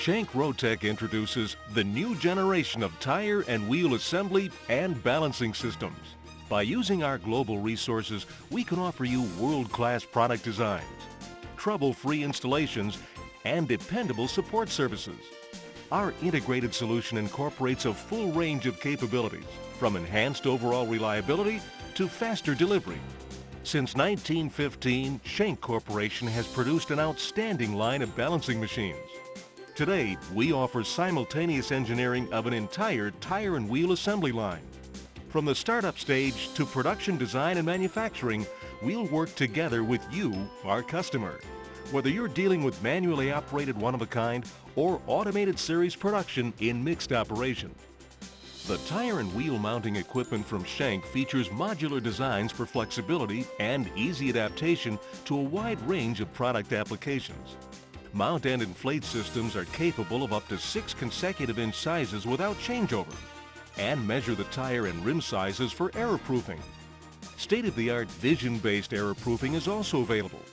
Schenck Rotec introduces the new generation of tire and wheel assembly and balancing systems. By using our global resources, we can offer you world-class product designs, trouble-free installations, and dependable support services. Our integrated solution incorporates a full range of capabilities, from enhanced overall reliability to faster delivery. Since 1915, Schenck Corporation has produced an outstanding line of balancing machines. Today, we offer simultaneous engineering of an entire tire and wheel assembly line. From the startup stage to production design and manufacturing, we'll work together with you, our customer. Whether you're dealing with manually operated one-of-a-kind or automated series production in mixed operation. The tire and wheel mounting equipment from Schenck features modular designs for flexibility and easy adaptation to a wide range of product applications. Mount and inflate systems are capable of up to 6 consecutive inch sizes without changeover, and measure the tire and rim sizes for error proofing. State-of-the-art vision-based error proofing is also available.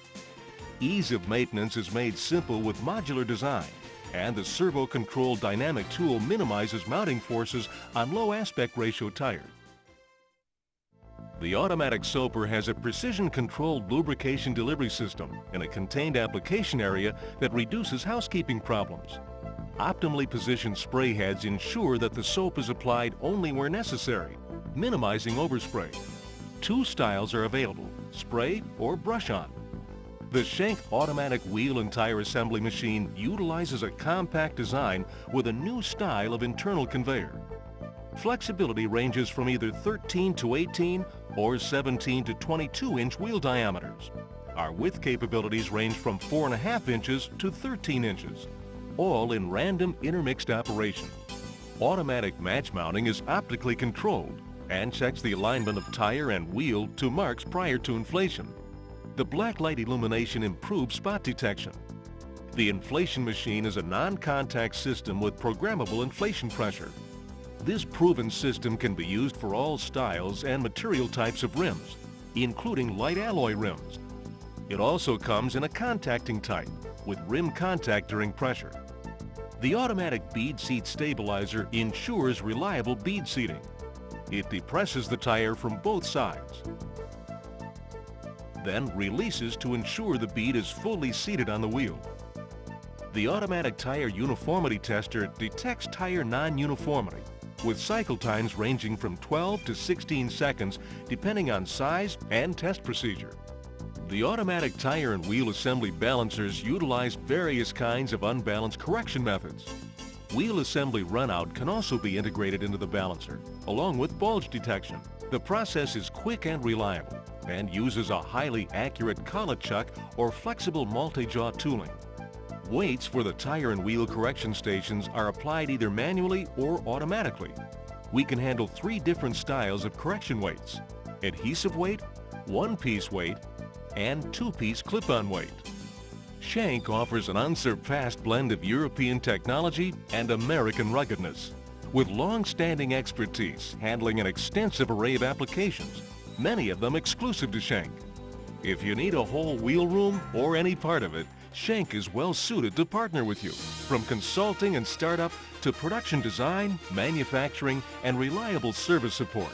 Ease of maintenance is made simple with modular design, and the servo-controlled dynamic tool minimizes mounting forces on low aspect ratio tires. The automatic soaper has a precision-controlled lubrication delivery system in a contained application area that reduces housekeeping problems. Optimally positioned spray heads ensure that the soap is applied only where necessary, minimizing overspray. 2 styles are available, spray or brush-on. The Schenck automatic wheel and tire assembly machine utilizes a compact design with a new style of internal conveyor. Flexibility ranges from either 13 to 18 or 17 to 22 inch wheel diameters. Our width capabilities range from 4.5 inches to 13 inches, all in random intermixed operation. Automatic match mounting is optically controlled and checks the alignment of tire and wheel to marks prior to inflation. The black light illumination improves spot detection. The inflation machine is a non-contact system with programmable inflation pressure. This proven system can be used for all styles and material types of rims, including light alloy rims. It also comes in a contacting type, with rim contact during pressure. The automatic bead seat stabilizer ensures reliable bead seating. It depresses the tire from both sides, then releases to ensure the bead is fully seated on the wheel. The automatic tire uniformity tester detects tire non-uniformity, with cycle times ranging from 12 to 16 seconds depending on size and test procedure. The automatic tire and wheel assembly balancers utilize various kinds of unbalanced correction methods. Wheel assembly runout can also be integrated into the balancer, along with bulge detection. The process is quick and reliable and uses a highly accurate collet chuck or flexible multi-jaw tooling. Weights for the tire and wheel correction stations are applied either manually or automatically. We can handle 3 different styles of correction weights: adhesive weight, one-piece weight, and 2-piece clip-on weight. Schenck offers an unsurpassed blend of European technology and American ruggedness, with long-standing expertise handling an extensive array of applications, many of them exclusive to Schenck. If you need a whole wheel room or any part of it, Schenck is well suited to partner with you, from consulting and startup to production design, manufacturing, and reliable service support.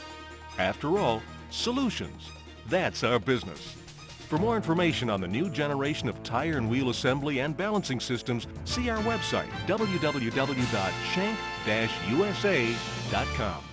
After all, solutions, that's our business. For more information on the new generation of tire and wheel assembly and balancing systems, see our website, www.schenck-usa.com.